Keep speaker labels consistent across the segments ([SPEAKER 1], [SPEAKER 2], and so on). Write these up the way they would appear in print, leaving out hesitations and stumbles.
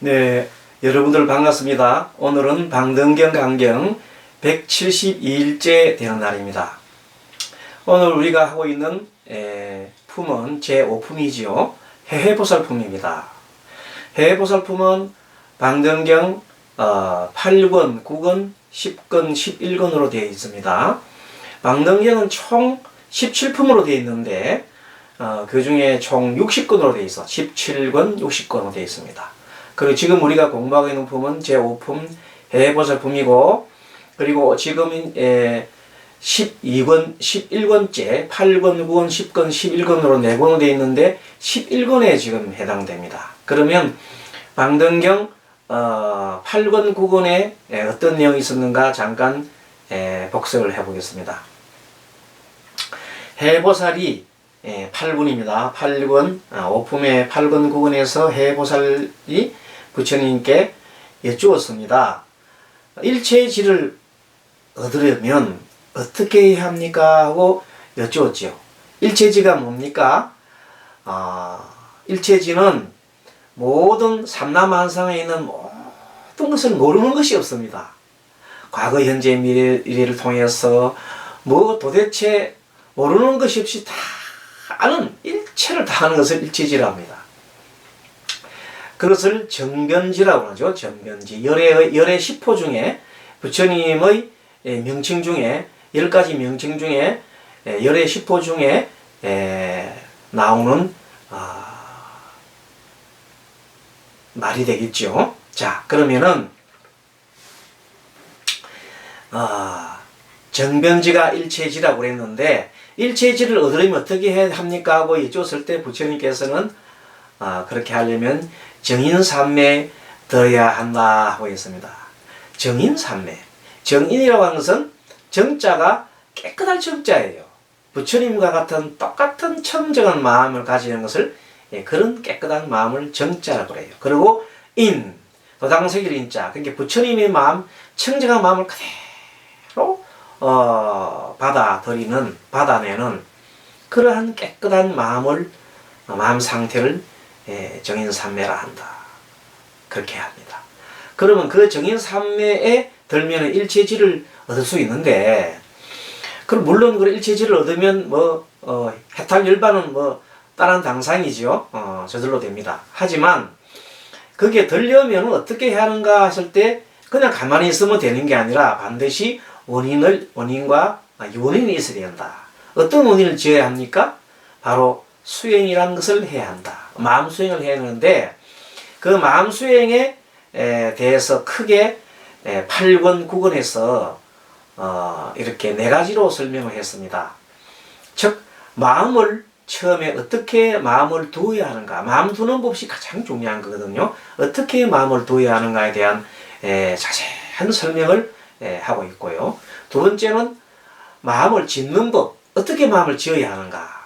[SPEAKER 1] 네, 여러분들 반갑습니다. 오늘은 방등경 강경 172일째 되는 날입니다. 오늘 우리가 하고 있는 품은 제5품이지요. 해해보살품입니다. 해해보살품은 방등경 8권, 9권, 10권, 11권으로 되어 있습니다. 방등경은 총 17품으로 되어 있는데 그 중에 총 60권으로 되어 있어 17권, 60권으로 되어 있습니다. 그리고 지금 우리가 공부하고 있는 품은 제5품 해해보살품이고, 그리고 지금 12권, 11권째 8권, 9권, 10권, 11권으로 4권으로 되어 있는데 11권에 지금 해당됩니다. 그러면 방등경 8권, 9권에 어떤 내용이 있었는가 잠깐 복습을 해보겠습니다. 해해보살이 8권입니다. 8권, 5품의 8권, 9권에서 해해보살이 부처님께 여쭈었습니다. 일체지를 얻으려면 어떻게 해야 합니까? 하고 여쭈었지요. 일체지가 뭡니까? 일체지는 모든 삼라만상에 있는 모든 것을 모르는 것이 없습니다. 과거, 현재, 미래를 통해서 도대체 모르는 것이 없이 다 아는, 일체를 다 아는 것을 일체지라고 합니다. 그것을 정변지라고 하죠. 정변지. 열의 10호 중에 부처님의 명칭 중에 10가지 명칭 중에 열의 10호 중에 나오는 말이 되겠죠. 자, 그러면은 정변지가 일체지라고 그랬는데 일체지를 얻으려면 어떻게 해야 합니까? 하고 여쭈었을 때 부처님께서는 그렇게 하려면 정인삼매 들어야 한다 하고 했습니다. 정인삼매. 정인이라고 하는 것은 정자가 깨끗할 정자예요. 부처님과 같은 똑같은 청정한 마음을 가지는 것을 그런 깨끗한 마음을 정자라고 해요. 그리고 인, 도당세길 인자. 그러니까 부처님의 마음, 청정한 마음을 그대로 받아내는 그러한 깨끗한 마음 상태를 정인삼매라 한다. 그렇게 합니다. 그러면 그 정인삼매에 들면 일체지를 얻을 수 있는데, 그럼 물론 그 일체지를 얻으면 해탈열반은 다른 당상이지요. 저절로 됩니다. 하지만 그게 들려면 어떻게 해야 하는가 했을 때 그냥 가만히 있으면 되는 게 아니라 반드시 원인과 원인이 있어야 된다. 어떤 원인을 지어야 합니까? 바로 수행이라는 것을 해야 한다. 마음 수행을 해야 하는데 그 마음 수행에 대해서 크게 8권, 9권에서 이렇게 4가지로 설명을 했습니다. 즉 마음을 처음에 어떻게 마음을 두어야 하는가, 마음 두는 법이 가장 중요한 거거든요. 어떻게 마음을 두어야 하는가에 대한 자세한 설명을 하고 있고요. 두 번째는 마음을 짓는 법, 어떻게 마음을 지어야 하는가.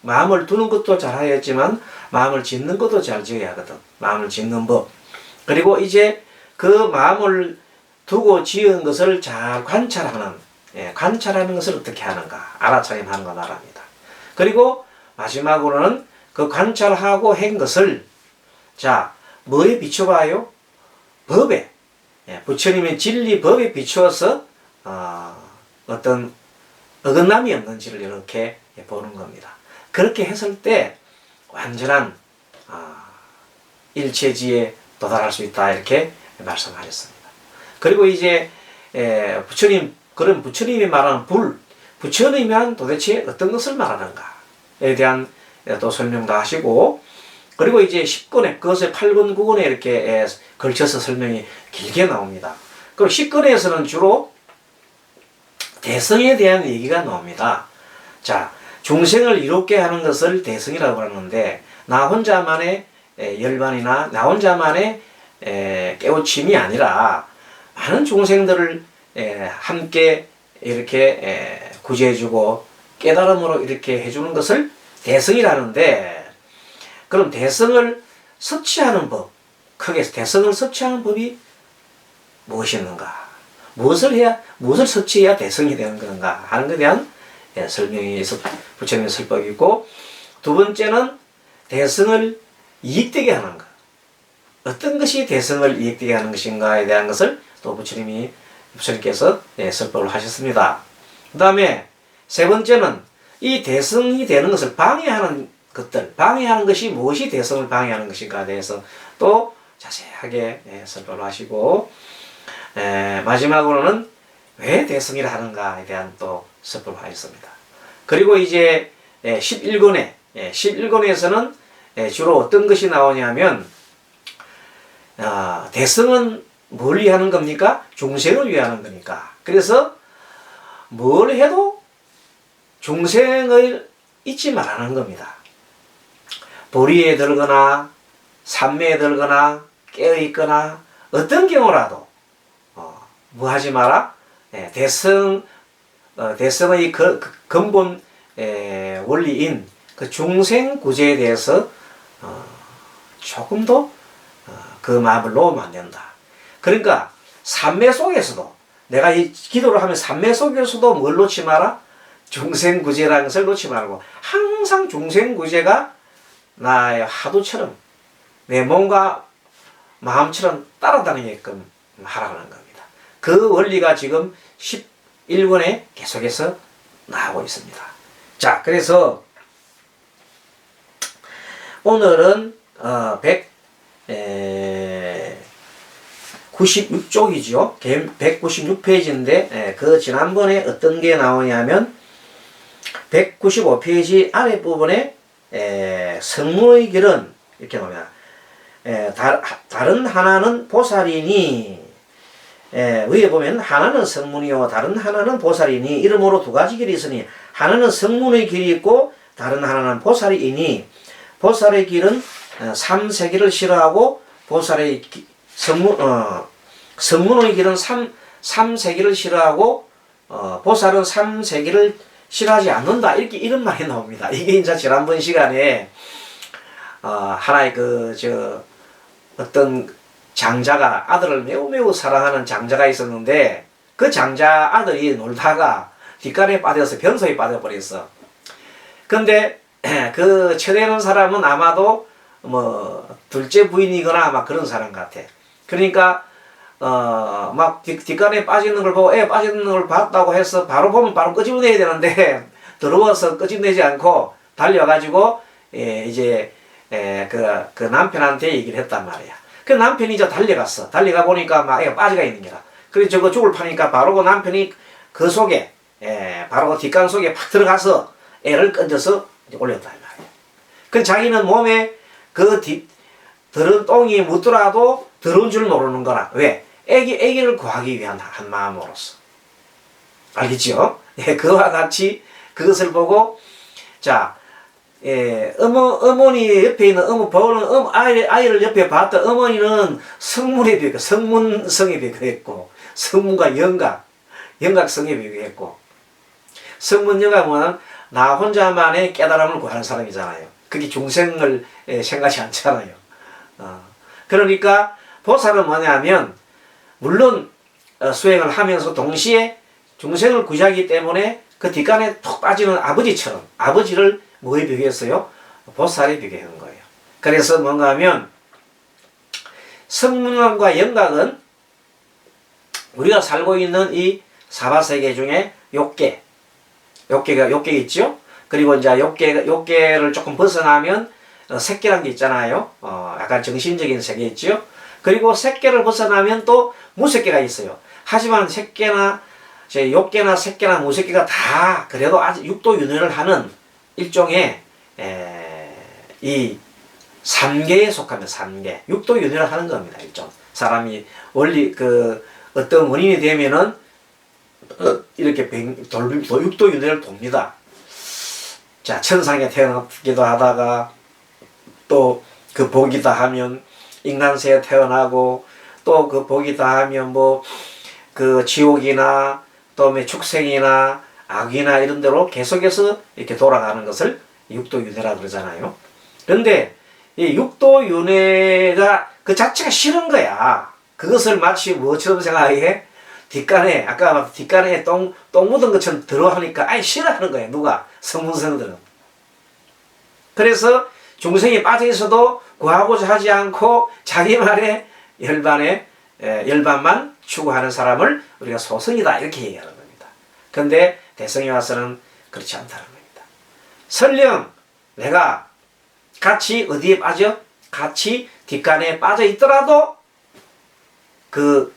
[SPEAKER 1] 마음을 두는 것도 잘 하였지만 마음을 짓는 것도 잘 지어야 하거든. 마음을 짓는 법. 그리고 이제 그 마음을 두고 지은 것을 잘 관찰하는 것을 어떻게 하는가. 알아차림하는 거 말합니다. 그리고 마지막으로는 그 관찰하고 한 것을 뭐에 비춰봐요? 법에. 부처님의 진리 법에 비추어서 어떤 어긋남이 없는지를 이렇게 보는 겁니다. 그렇게 했을 때 완전한 일체지에 도달할 수 있다 이렇게 말씀하셨습니다. 그리고 이제 그런 부처님이 말하는 부처님이란 도대체 어떤 것을 말하는가에 대한 또 설명도 하시고, 그리고 이제 10권에 그것을 8권, 9권에 이렇게 걸쳐서 설명이 길게 나옵니다. 그리고 10권에서는 주로 대성에 대한 얘기가 나옵니다. 중생을 이롭게 하는 것을 대성이라고 하는데, 나 혼자만의 열반이나 나 혼자만의 깨우침이 아니라 많은 중생들을 함께 이렇게 구제해주고 깨달음으로 이렇게 해주는 것을 대성이라는데, 그럼 대성을 섭취하는 법, 크게 대성을 섭취하는 법이 무엇이었는가? 무엇을 섭취해야 대성이 되는 건가 하는 것에 대한 설명이 부처님의 설법이고, 두 번째는 대성을 이익되게 하는 것. 어떤 것이 대성을 이익되게 하는 것인가에 대한 것을 또 부처님께서 설법을 하셨습니다. 그 다음에 세 번째는 이 대성이 되는 것을 방해하는 것들, 방해하는 것이 무엇이 대성을 방해하는 것인가에 대해서 또 자세하게 설법을 하시고, 마지막으로는 왜 대성이라 하는가에 대한 또 설법을 하셨습니다. 그리고 이제 11권에 11권에서는 주로 어떤 것이 나오냐면, 대성은 뭘 위하는 겁니까? 중생을 위하는 거니까. 그래서 뭘 해도 중생을 잊지 말라는 겁니다. 보리에 들거나 산매에 들거나 깨어있거나 어떤 경우라도 뭐 하지 마라? 대성의 근본 원리인 그 중생 구제에 대해서 조금 더 그 마음을 놓으면 안 된다. 그러니까 산매 속에서도, 내가 이 기도를 하면 산매 속에서도 뭘 놓지 마라? 중생 구제라는 것을 놓지 말고 항상 중생 구제가 나의 화두처럼 내 몸과 마음처럼 따라다니게끔 하라고 하는 겁니다. 그 원리가 지금 11권에 계속해서 나오고 있습니다. 자, 그래서 오늘은 196쪽이죠. 196페이지인데 그 지난번에 어떤 게 나오냐면 195페이지 아랫부분에 성문의 길은 이렇게 나옵니다. 다른 하나는 보살이니, 위에 보면 하나는 성문이요 다른 하나는 보살이니, 이러므로 두 가지 길이 있으니 하나는 성문의 길이 있고 다른 하나는 보살이니, 보살의 길은 삼세계를 싫어하고 보살의 성문의 길은 삼세계를 싫어하고 보살은 삼세계를 싫어하지 않는다. 이런 말이 나옵니다. 이게 이제 지난번 시간에 하나의 어떤 장자가 아들을 매우 사랑하는 장자가 있었는데, 그 장자 아들이 놀다가 뒷간에 빠져서 변소에 빠져버렸어. 근데 그 처대는 사람은 아마도 뭐 둘째 부인이거나 아마 그런 사람 같아. 그러니까 막 뒷간에 빠지는 걸 보고, 빠지는 걸 봤다고 해서 바로 보면 바로 끄집어내야 되는데 들어와서 끄집내지 않고 달려가지고 이제 그 남편한테 얘기를 했단 말이야. 그 남편이 이제 달려갔어. 달려가 보니까 막 애가 빠져가 있는 게라. 그래서 저거 죽을 파니까 바로 그 남편이 그 속에 바로 그 뒷간 속에 팍 들어가서 애를 건져서 올렸다 말이야. 그 자기는 몸에 더러운 똥이 묻더라도 더러운 줄 모르는 거라. 왜? 애기를 구하기 위한 한 마음으로서. 알겠죠? 그와 같이 그것을 보고, 자, 어머니 옆에 있는 보는 아이를 옆에 봤던 어머니는 성문에 비교했고, 성문성에 비교했고, 성문과 영각성에 비교했고, 성문영가 뭐냐면 나 혼자만의 깨달음을 구하는 사람이잖아요. 그게 중생을 생각하지 않잖아요. 그러니까 보살은 뭐냐면, 물론 수행을 하면서 동시에 중생을 구제하기 때문에 그 뒷간에 톡 빠지는 아버지처럼, 아버지를 뭐에 비교했어요? 보살에 비교한 거예요. 그래서 뭔가 하면 성문과 영각은 우리가 살고 있는 이 사바세계 중에 욕계가 있죠. 그리고 이제 욕계를 조금 벗어나면 색계라는 게 있잖아요. 약간 정신적인 세계 있죠. 그리고 색계를 벗어나면 또 무색계가 있어요. 하지만 색계나 욕계나 색계나 무색계가 다 그래도 아주 육도윤회를 하는 일종의 이 삼계에 속하면 삼계 육도윤회를 하는 겁니다. 일종 사람이 원리 어떤 원인이 되면은 이렇게 육도윤회를 돕니다. 자, 천상에 태어나기도 하다가 또 그 복이다 하면 인간세에 태어나고, 또 그 복이다 하면 뭐 그 지옥이나 또 축생이나 악이나 이런 데로 계속해서 이렇게 돌아가는 것을 육도윤회라 그러잖아요. 그런데 이 육도윤회가 그 자체가 싫은 거야. 그것을 마치 뭐처럼 생각해? 아까 뒷간에 똥 묻은 것처럼 들어가니까 아예 싫어하는 거야. 누가? 성문성들은. 그래서 중생이 빠져 있어도 구하고자 하지 않고 자기 말에 열반만 추구하는 사람을 우리가 소승이다 이렇게 얘기하는 겁니다. 그런데 대성에 와서는 그렇지 않다는 겁니다. 설령 내가 같이 어디에 빠져? 같이 뒷간에 빠져 있더라도 그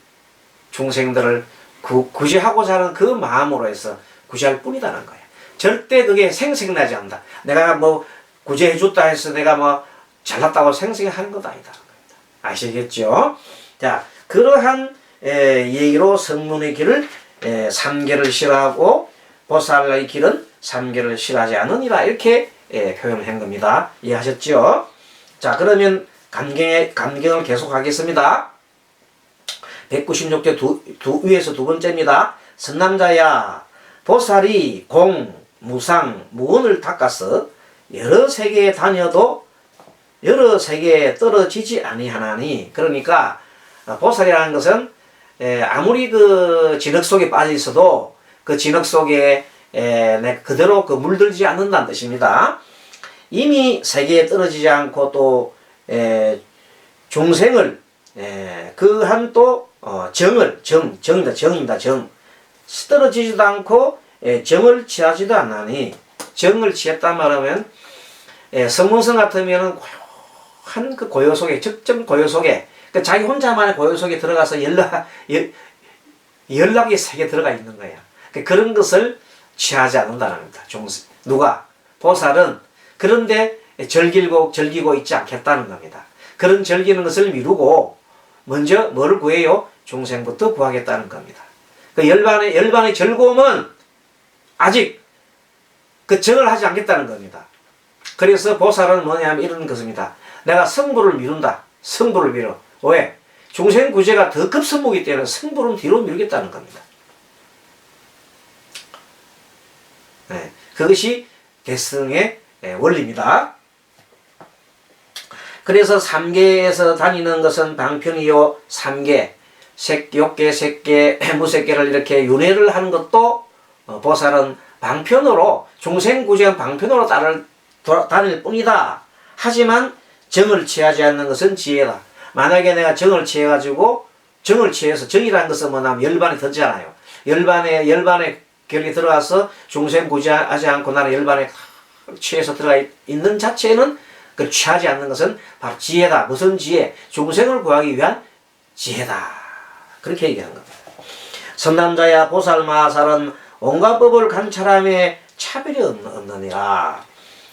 [SPEAKER 1] 중생들을 구제하고자 하는 그 마음으로 해서 구제할 뿐이다는 거예요. 절대 그게 생색나지 않는다. 내가 뭐 구제해줬다 해서 내가 뭐 잘났다고 생색하는 것도 아니다는 겁니다. 아시겠죠? 자, 그러한 얘기로 성문의 길을 3개를 싫어하고 보살의 길은 3개를 싫어하지 않으니라 이렇게 표현을 한 겁니다. 이해하셨죠? 자, 그러면 감경을 계속하겠습니다. 196조 위에서 두 번째입니다. 선남자야, 보살이 공, 무상, 무언을 닦아서 여러 세계에 다녀도 여러 세계에 떨어지지 아니하나니. 그러니까 보살이라는 것은 아무리 그 진흙 속에 빠져 있어도 그 진흙 속에 그대로 그 물들지 않는다는 뜻입니다. 이미 세계에 떨어지지 않고 또 중생을 그한 또 정입니다. 떨어지지도 않고 정을 취하지도 않나니. 정을 취했단 말하면 성문성 같으면은 고요한 그 고요 속에, 적정 고요 속에, 그 자기 혼자만의 고요 속에 들어가서 연락의 세계에 들어가 있는 거야. 그런 것을 취하지 않는다는 겁니다. 누가? 보살은 그런데 즐기고 있지 않겠다는 겁니다. 그런 즐기는 것을 미루고 먼저 뭐를 구해요? 중생부터 구하겠다는 겁니다. 그 열반의 즐거움은 아직 그 정을 하지 않겠다는 겁니다. 그래서 보살은 뭐냐면 이런 것입니다. 내가 성부를 미룬다. 성부를 미뤄. 왜? 중생 구제가 더 급선무기 때문에 성부는 뒤로 미루겠다는 겁니다. 그것이 대승의 원리입니다. 그래서 3계에서 다니는 것은 방편이요. 3계, 욕계, 색계, 무색계를 이렇게 윤회를 하는 것도 보살은 방편으로, 중생구제한 방편으로 다닐 뿐이다. 하지만 정을 취하지 않는 것은 지혜다. 만약에 내가 정을 취해가지고, 정을 취해서, 정이라는 것은 뭐냐면 열반에 들잖아요. 열반에 결이 들어가서 중생구제하지 않고 나는 열반에 취해서 들어가 있는 자체는 그 취하지 않는 것은 바로 지혜다. 무슨 지혜? 중생을 구하기 위한 지혜다. 그렇게 얘기하는 겁니다. 선남자야 보살 마살은 온갖 법을 관찰함에 차별이 없느니라.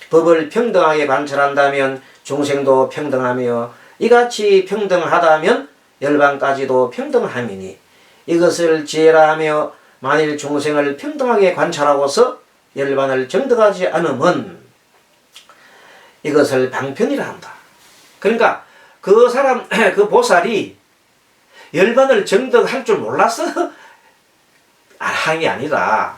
[SPEAKER 1] 법을 평등하게 관찰한다면 중생도 평등하며 이같이 평등하다면 열반까지도 평등함이니 이것을 지혜라 하며 만일 중생을 평등하게 관찰하고서 열반을 정득하지 않으면 이것을 방편이라 한다. 그러니까 그 사람, 그 보살이 열반을 정득할 줄 몰라서 한 게 아니라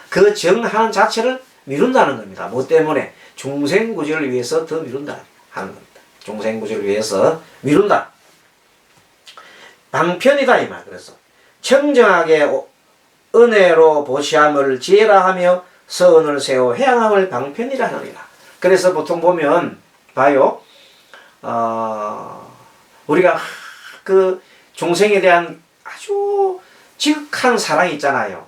[SPEAKER 1] 그 정하는 자체를 미룬다는 겁니다. 뭐 때문에? 중생구제를 위해서 더 미룬다 하는 겁니다. 중생구제를 위해서 미룬다. 방편이다 이 말. 그래서 청정하게 은혜로 보시함을 지혜라 하며 서은을 세워 해양함을 방편이라 하느니라. 그래서 보통 보면 봐요. 우리가 그 중생에 대한 아주 지극한 사랑이 있잖아요.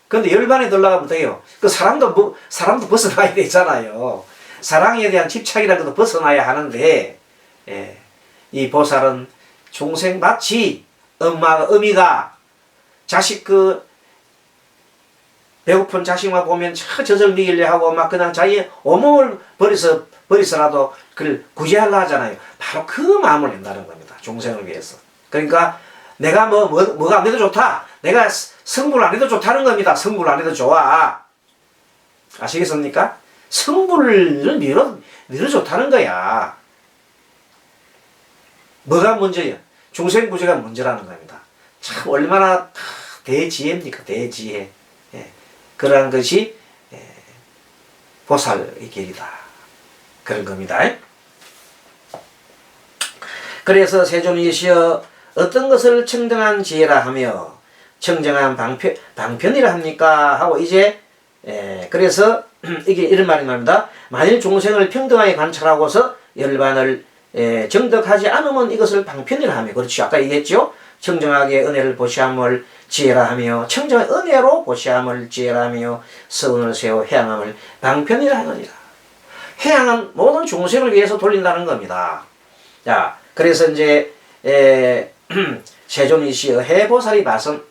[SPEAKER 1] 그런데 열반에 들어가면 돼요. 그 사람도 벗어나야 되잖아요. 사랑에 대한 집착이라는 것도 벗어나야 하는데, 이 보살은 중생 마치 어미가 자식 배고픈 자식만 보면 젖을 먹이려 하고 막 그냥 자기 온몸을 버리서라도 그걸 구제하려 하잖아요. 바로 그 마음을 낸다는 겁니다. 중생을 위해서. 그러니까 내가 뭐가 안 해도 좋다. 내가 성불 안 해도 좋다는 겁니다. 성불 안 해도 좋아. 아시겠습니까? 성불을 밀어 좋다는 거야. 뭐가 문제야? 중생 구제가 문제라는 겁니다. 참 얼마나 대지혜입니까? 대지혜. 그러한 것이 보살의 길이다. 그런 겁니다. 그래서 세존이시여 어떤 것을 청정한 지혜라 하며 청정한 방편이라 합니까? 하고 이제 그래서 이게 이런 말이 나옵니다. 만일 중생을 평등하게 관찰하고서 열반을 정덕하지 않으면 이것을 방편이라 하며, 그렇죠. 아까 얘기했죠. 청정하게 은혜를 보시함을 지혜라 하며, 청정한 은혜로 보시함을 지혜라 하며, 서운을 세워 회양함을 방편이라 하느니라. 회양은 모든 중생을 위해서 돌린다는 겁니다. 자, 그래서 이제 세존이시여 해보살이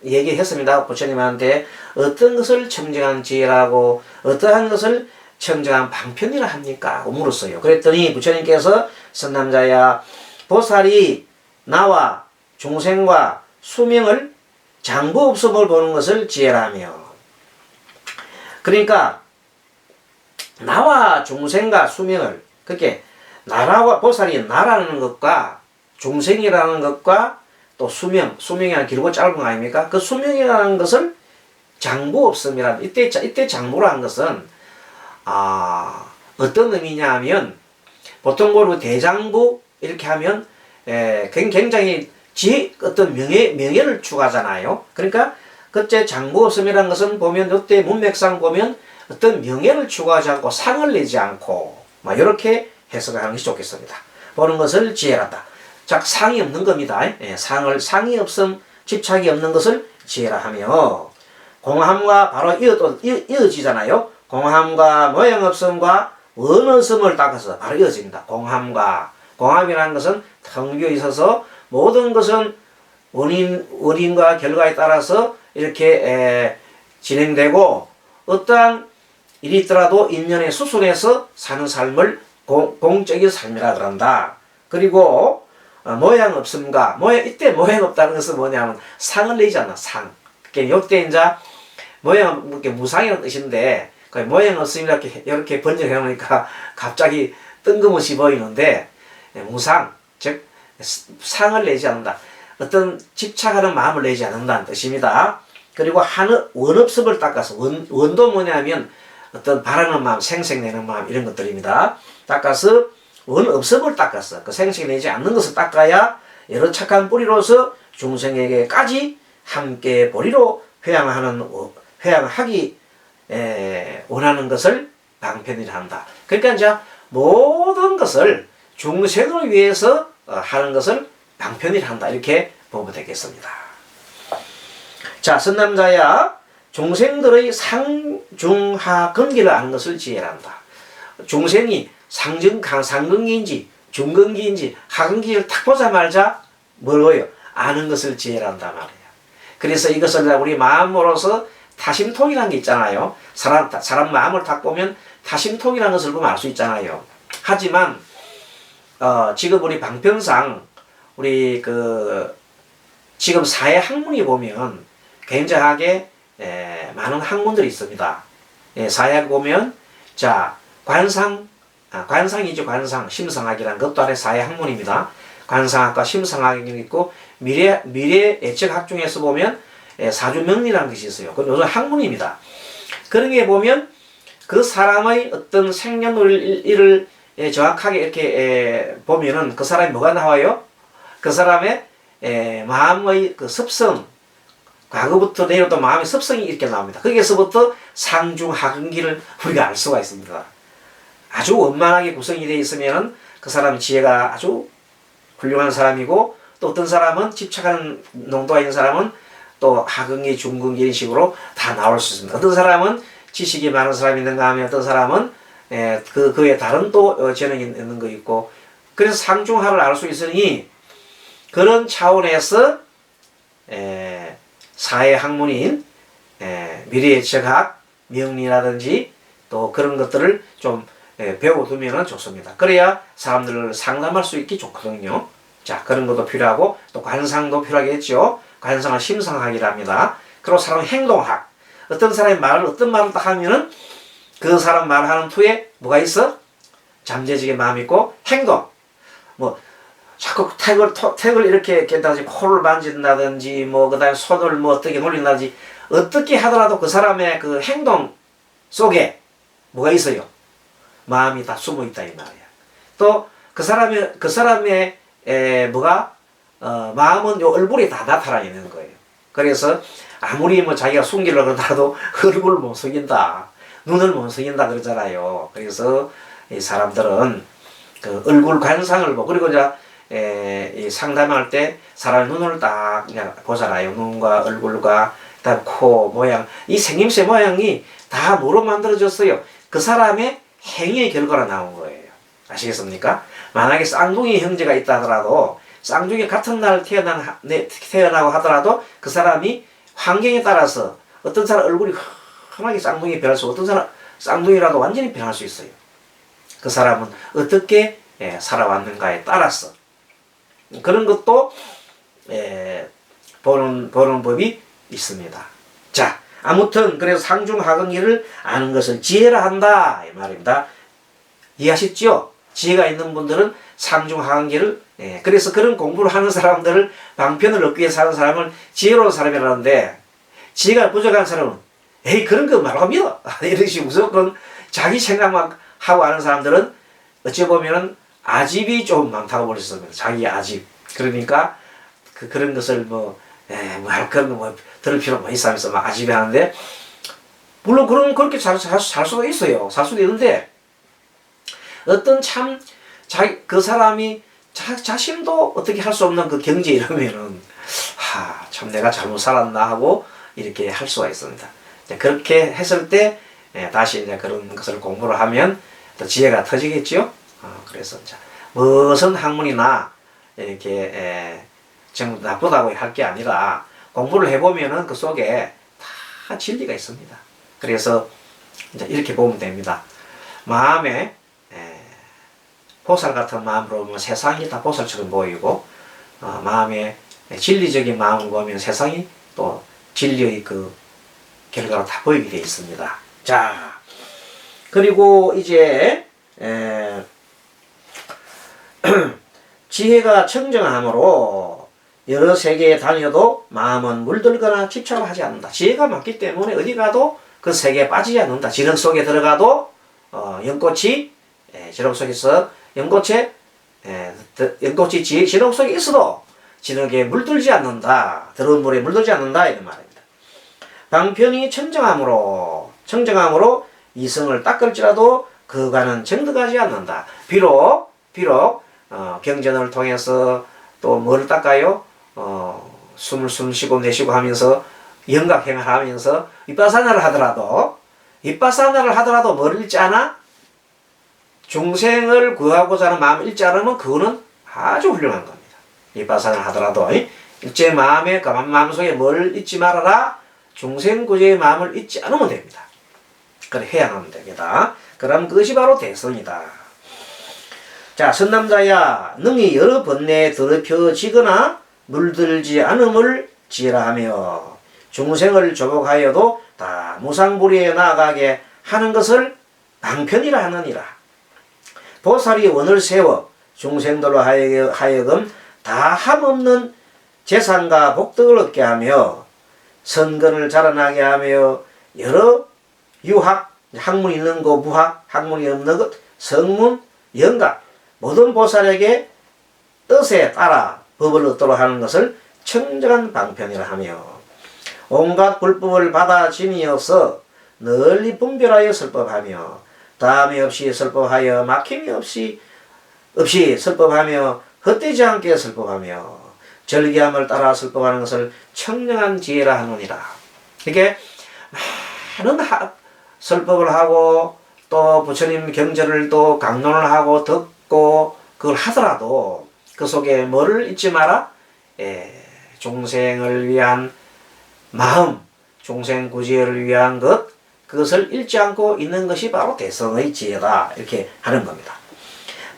[SPEAKER 1] 얘기했습니다. 부처님한테 어떤 것을 청정한 지혜라고 어떠한 것을 청정한 방편이라 합니까? 하고 물었어요. 그랬더니 부처님께서 선남자야, 보살이 나와 중생과 수명을 장부 없음을 보는 것을 지혜라며. 그러니까 나와 중생과 수명을, 그렇게 나라와 보살이 나라는 것과 중생이라는 것과 또 수명이라는 길고 짧은 거 아닙니까? 그 수명이라는 것을 장부 없음이라, 이때 장부라는 것은 어떤 의미냐 하면, 보통 그 대장부 이렇게 하면 굉장히 어떤 명예를 추구하잖아요. 그러니까 그때 장부 없음이라는 것은 보면 이때 문맥상 보면 어떤 명예를 추구하지 않고 상을 내지 않고 막 이렇게 해석하는 것이 좋겠습니다. 보는 것을 지혜라다. 자, 상이 없는 겁니다. 상이 없음, 집착이 없는 것을 지혜라 하며, 공함과 바로 이어지잖아요. 공함과 모양 없음과 원 없음을 닦아서 바로 이어집니다. 공함이라는 것은 텅 비어 있어서 모든 것은 원인과 결과에 따라서 이렇게 진행되고, 어떠한 일이 있더라도 인연에 수순해서 사는 삶을 공적인 삶이라 그런다. 그리고 모양 없음과 이때 모양 없다는 것은 뭐냐면 상을 내잖아. 상. 그러니까 이때 이제 모양 무상이라는 뜻인데, 모양 없음 이렇게 번역해 놓으니까 갑자기 뜬금없이 보이는데, 무상, 즉 상을 내지 않는다. 어떤 집착하는 마음을 내지 않는다는 뜻입니다. 그리고 원 없음을 닦아서, 원도 뭐냐면 어떤 바라는 마음, 생색내는 마음, 이런 것들입니다. 닦아서 원 없음을 닦아서, 그 생색내지 않는 것을 닦아야 여러 착한 뿌리로서 중생에게까지 함께 보리로 회양하기 원하는 것을 방편이라 한다. 그러니까 이제 모든 것을 중생을 위해서 하는 것을 방편이라 한다. 이렇게 보면 되겠습니다. 자, 선남자야, 중생들의 상중하 근기를 아는 것을 지혜란다. 중생이 상근기인지 중근기인지 하근기를 탁 보자마자 뭐예요? 아는 것을 지혜란다 말이에요. 그래서 이것을 우리 마음으로서 타심통이라는 게 있잖아요. 사람 마음을 딱 보면 타심통이라는 것을 보면 알 수 있잖아요. 하지만 지금 우리 방편상 우리 지금 사회 학문이 보면 굉장하게 많은 학문들이 있습니다. 사회학 보면 자 관상이죠. 관상, 심상학이라는 것도 아래 사회 학문입니다. 관상학과 심상학이 있고 미래 예측학 중에서 보면 사주명리라는 것이 있어요. 그건 요즘 학문입니다. 그런 게 보면 그 사람의 어떤 생년월일을 정확하게 이렇게 보면은 그 사람이 뭐가 나와요? 그 사람의 마음의 그 습성, 과거부터 내려도 마음의 습성이 이렇게 나옵니다. 거기에서부터 상중하근기를 우리가 알 수가 있습니다. 아주 원만하게 구성이 되어 있으면은 그 사람의 지혜가 아주 훌륭한 사람이고, 또 어떤 사람은 집착하는 농도가 있는 사람은 또 하근기, 중근기 이런 식으로 다 나올 수 있습니다. 어떤 사람은 지식이 많은 사람이 있는가 하면 어떤 사람은 그에 다른 또 재능이 있는 거 있고, 그래서 상중하를 알 수 있으니 그런 차원에서 사회 학문인 미래예측학, 명리라든지 또 그런 것들을 좀 배워두면 좋습니다. 그래야 사람들을 상담할 수 있기 좋거든요. 자, 그런 것도 필요하고 또 관상도 필요하겠죠. 관상은 심상학이랍니다. 그리고 사람 행동학. 어떤 사람이 어떤 말을 딱 하면은 그 사람 말하는 투에 뭐가 있어? 잠재적인 마음이 있고, 행동. 자꾸 택을 이렇게 깬다든지, 코를 만진다든지, 그 다음에 손을 어떻게 놀린다든지, 어떻게 하더라도 그 사람의 그 행동 속에 뭐가 있어요? 마음이 다 숨어 있다, 이 말이야. 또, 그 사람의 마음은 요 얼굴에 다 나타나 있는 거예요. 그래서 아무리 자기가 숨기려고 하더라도 얼굴을 못 숨긴다. 눈을 못 속인다 그러잖아요. 그래서 이 사람들은 그 얼굴 관상을 보고, 그리고 이제 이 상담할 때 사람 눈을 딱 그냥 보잖아요. 눈과 얼굴과 그다음 코 모양, 이 생김새 모양이 다 뭐로 만들어졌어요? 그 사람의 행위의 결과로 나온 거예요. 아시겠습니까? 만약에 쌍둥이 형제가 있다 하더라도, 쌍둥이 같은 날 태어나고 하더라도 그 사람이 환경에 따라서 어떤 사람 얼굴이 환하게 쌍둥이 변할 수, 어떤 사람 쌍둥이라도 완전히 변할 수 있어요. 그 사람은 어떻게 살아왔는가에 따라서 그런 것도 보는 법이 있습니다. 자, 아무튼 그래서 상중하강기를 아는 것을 지혜라 한다 이 말입니다. 이해하셨죠? 지혜가 있는 분들은 상중하강기를, 그래서 그런 공부를 하는 사람들을, 방편을 얻기 위해서 하는 사람을 지혜로운 사람이라는데, 지혜가 부족한 사람은 에이 그런 거 말고 믿어 이렇게 무조건 자기 생각만 하고 하는 사람들은 어찌 보면은 아집이 좀 많다고 볼 수 있습니다. 자기 아집. 그러니까 그런 것을 할 그런 거 들을 필요 뭐 있어 하면서 막 아집이 하는데, 물론 그렇게 살 수도 있어요. 살 수도 있는데, 어떤 참 그 사람이 자신도 어떻게 할 수 없는 그 경제 이러면은 참 내가 잘못 살았나 하고 이렇게 할 수가 있습니다. 그렇게 했을 때 다시 이제 그런 것을 공부를 하면 또 지혜가 터지겠죠. 그래서 무슨 학문이나 이렇게 전부 나쁘다고 할 게 아니라 공부를 해보면은 그 속에 다 진리가 있습니다. 그래서 이제 이렇게 보면 됩니다. 마음에 보살 같은 마음으로 보면 세상이 다 보살처럼 보이고, 마음에 진리적인 마음을 보면 세상이 또 진리의 그 결과로 다 보이게 되어 있습니다. 자, 그리고 이제 지혜가 청정함으로 여러 세계에 다녀도 마음은 물들거나 집착을 하지 않는다. 지혜가 많기 때문에 어디 가도 그 세계에 빠지지 않는다. 지렁 속에 들어가도 연꽃이 지렁 속에서 연꽃이 지렁 속에 있어도 지렁에 물들지 않는다. 더러운 물에 물들지 않는다 이런 말입니다. 방편이 청정함으로 이성을 닦을지라도 그간은 정득하지 않는다. 비록 경전을 통해서 또 뭐를 닦아요? 숨을 쉬고 내쉬고 하면서 영각행을 하면서 윗바사나를 하더라도 뭐를 잃지 않아? 중생을 구하고자 하는 마음을 잃지 않으면 그거는 아주 훌륭한 겁니다. 윗바사나를 하더라도 일제 마음에 가만 마음속에 뭘 잊지 말아라. 중생구제의 마음을 잊지 않으면 됩니다. 그래 해야 하면 됩니다. 그럼 그것이 바로 대성이다. 자, 선남자야 능히 여러 번뇌에 더럽혀지거나 물들지 않음을 지혜라 하며 중생을 조복하여도 다 무상불위에 나아가게 하는 것을 방편이라 하느니라. 보살이 원을 세워 중생들로 하여금 다 함없는 재산과 복덕을 얻게 하며 선근을 자라나게 하며 여러 유학, 학문이 있는 것, 무학, 학문이 없는 것, 성문, 영각 모든 보살에게 뜻에 따라 법을 얻도록 하는 것을 청정한 방편이라 하며 온갖 불법을 받아 지니어서 널리 분별하여 설법하며 다함이 없이 설법하여 막힘이 없이 설법하며 헛되지 않게 설법하며 절기함을 따라 설법하는 것을 청정한 지혜라 하느니라. 이게 많은 설법을 하고 또 부처님 경전을 또 강론을 하고 듣고 그걸 하더라도 그 속에 뭐를 잊지 마라? 중생을 위한 마음, 중생 구제를 위한 것, 그것을 잃지 않고 있는 것이 바로 대성의 지혜다. 이렇게 하는 겁니다.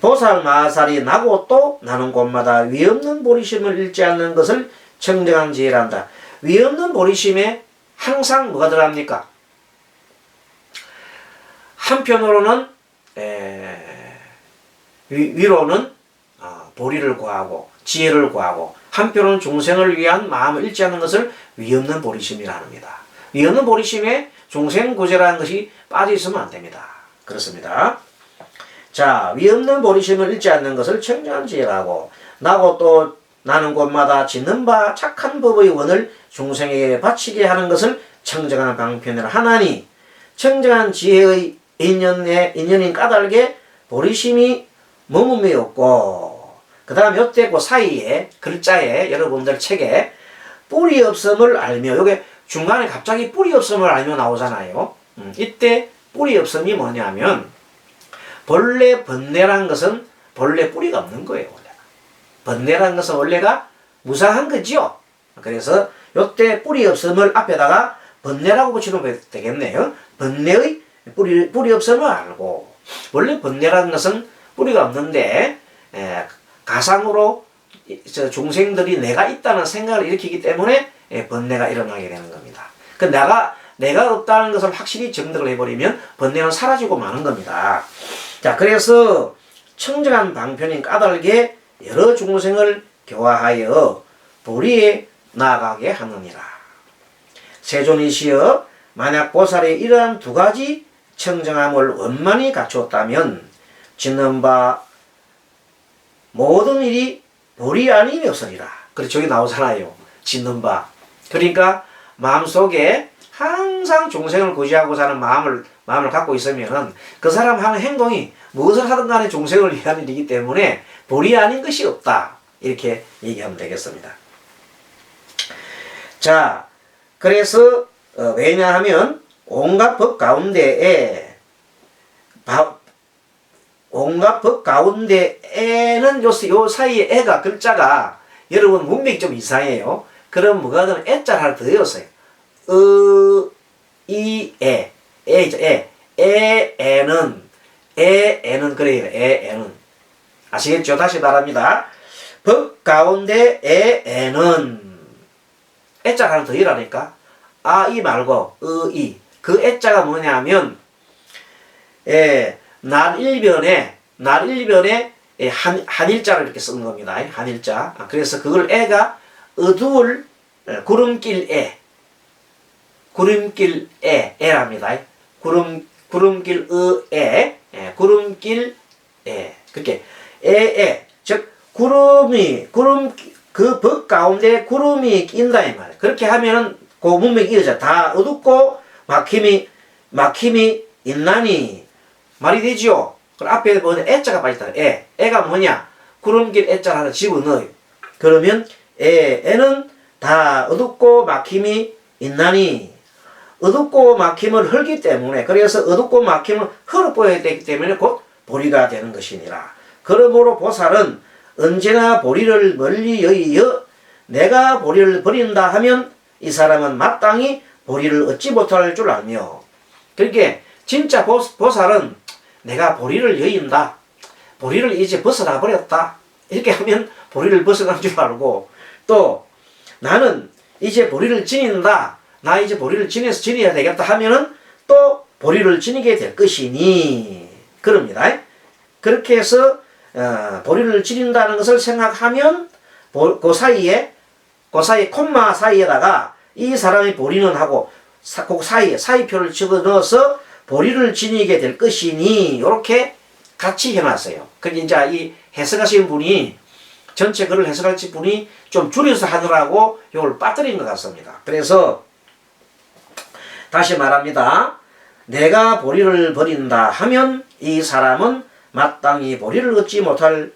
[SPEAKER 1] 보살 마살이 나고 또 나는 곳마다 위없는 보리심을 잃지 않는 것을 청정한 지혜란다. 위없는 보리심에 항상 뭐가 들어갑니까? 한편으로는 위로는 보리를 구하고 지혜를 구하고, 한편으로는 중생을 위한 마음을 잃지 않는 것을 위없는 보리심이라 합니다. 위없는 보리심에 중생구제라는 것이 빠져 있으면 안 됩니다. 그렇습니다. 자, 위없는 보리심을 잃지 않는 것을 청정한 지혜라고, 나고 또 나는 곳마다 짓는 바 착한 법의 원을 중생에게 바치게 하는 것을 청정한 방편이라 하나니 청정한 지혜의 인연인 까닭에 보리심이 머금이 없고, 그 다음 요때 그 사이에 글자에 여러분들 책에 뿌리 없음을 알며, 요게 중간에 갑자기 뿌리 없음을 알며 나오잖아요. 이때 뿌리 없음이 뭐냐면 본래 번뇌란 것은 본래 뿌리가 없는 거예요. 원래가. 번뇌란 것은 원래가 무상한 거지요. 그래서 요때 뿌리 없음을 앞에다가 번뇌라고 붙이면 되겠네요. 번뇌의 뿌리 없음을 알고, 원래 번뇌라는 것은 뿌리가 없는데 가상으로 중생들이 내가 있다는 생각을 일으키기 때문에 번뇌가 일어나게 되는 겁니다. 그 내가 없다는 것을 확실히 정득을 해버리면 번뇌는 사라지고 마는 겁니다. 자, 그래서 청정한 방편인 까닭에 여러 중생을 교화하여 보리에 나아가게 하느니라. 세존이시여, 만약 보살이 이러한 두 가지 청정함을 원만히 갖추었다면 짓는 바 모든 일이 보리 아님이 없으리라. 그래서 저기 나오잖아요. 짓는 바. 그러니까 마음속에 항상 중생을 구제하고 사는 마음을 갖고 있으면 그 사람 하는 행동이 무엇을 하든 간에 중생을 위한 일이기 때문에 보리 아닌 것이 없다. 이렇게 얘기하면 되겠습니다. 자, 그래서 왜냐하면 온갖 법 가운데에는 요 사이에 애가 글자가 여러분 문맥이 좀 이상해요. 그럼 뭐가든 애자를 하나 더 외웠어요. 애는 그래요. 애는 아시겠죠? 다시 말합니다. 법 가운데 애는 애자를 하나 더 이라니까. 이 말고 이. 그 애자가 뭐냐면 날일변에 한일자를 이렇게 쓰는 겁니다. 한일자. 그래서 그걸 애가 어두울 구름길 애랍니다. 구름길 구름길 그렇게 즉 그 법 가운데 구름이 낀다 이 말이에요. 그렇게 하면은 그 문맥이 이어져. 다 어둡고 막힘이 있나니 말이 되지요. 그 앞에 보면 애자가 빠졌다. 애가 뭐냐? 구름길 애자를 하나 집어넣어요. 그러면 애는 다 어둡고 막힘이 있나니, 어둡고 막힘을 헐기 때문에, 그래서 어둡고 막힘을 헐어보여야 되기 때문에 곧 보리가 되는 것이니라. 그러므로 보살은 언제나 보리를 멀리 여의어 내가 보리를 버린다 하면 이 사람은 마땅히 보리를 얻지 못할 줄 알며, 그렇게 진짜 보살은 내가 보리를 여인다, 보리를 이제 벗어나 버렸다, 이렇게 하면 보리를 벗어난 줄 알고, 또 나는 이제 보리를 지닌다, 나 이제 보리를 지내야 되겠다 하면은 또 보리를 지니게 될 것이니 그럽니다. 그렇게 해서 보리를 지닌다는 것을 생각하면 그 사이에 콤마 사이에다가 이 사람이 보리는 하고 그 사이에 사이표를 집어넣어서 보리를 지니게 될 것이니 이렇게 같이 해놨어요. 그게 이제 이 해석하신 분이 전체 글을 해석하신 분이 좀 줄여서 하느라고 이걸 빠뜨린 것 같습니다. 그래서 다시 말합니다. 내가 보리를 버린다 하면 이 사람은 마땅히 보리를 얻지 못할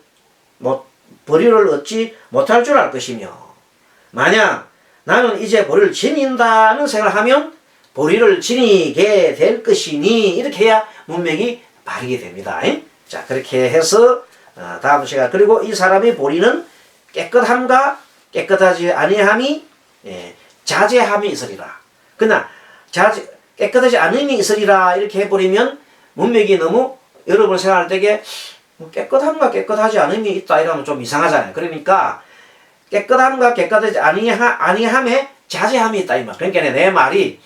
[SPEAKER 1] 줄 알 것이며, 만약 나는 이제 보리를 지닌다는 생각을 하면 보리를 지니게 될 것이니 이렇게 해야 문맥이 바르게 됩니다. 자, 그렇게 해서 다음 시간, 그리고 이 사람의 보리는 깨끗함과 깨끗하지 아니함이 자제함이 있으리라. 그러나 깨끗하지 않음이 있으리라 이렇게 해버리면 문맥이 너무 여러분 생각할 때에 깨끗함과 깨끗하지 않음이 있다 이러면 좀 이상하잖아요. 그러니까 깨끗함과 깨끗하지 아니함에 자제함이 있다 이 말. 그러니까 내 말이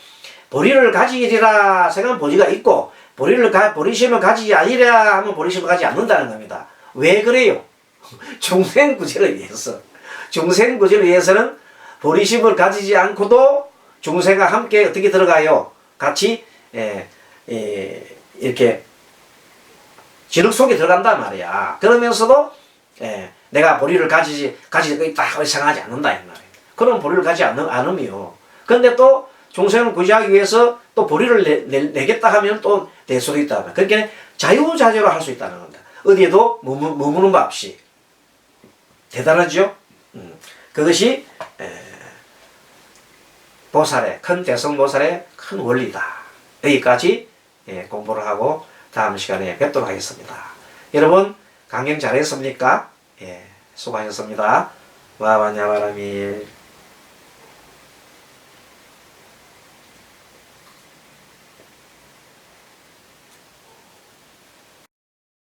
[SPEAKER 1] 보리를 가지리라 생각하면 보리가 있고, 보리심을 가지지 아니라 하면 보리심을 가지지 않는다는 겁니다. 왜 그래요? 중생구제를 위해서. 중생구제를 위해서는 보리심을 가지지 않고도 중생과 함께 어떻게 들어가요? 같이 이렇게 진흙 속에 들어간단 말이야. 그러면서도 내가 보리를 가지고 있다 생각하지 않는다 이 말이에요. 그럼 보리를 가지지 않으며, 그런데 또 종생을 구제하기 위해서 또 보리를 내겠다 하면 또 낼 수도 있다. 그렇게 자유자재로 할 수 있다는 겁니다. 어디에도 머무는 법 없이. 대단하죠? 그것이 보살의, 큰 대성보살의 큰 원리다. 여기까지 공부를 하고 다음 시간에 뵙도록 하겠습니다. 여러분 강경 잘했습니까? 수고하셨습니다. 와바냐바라밀.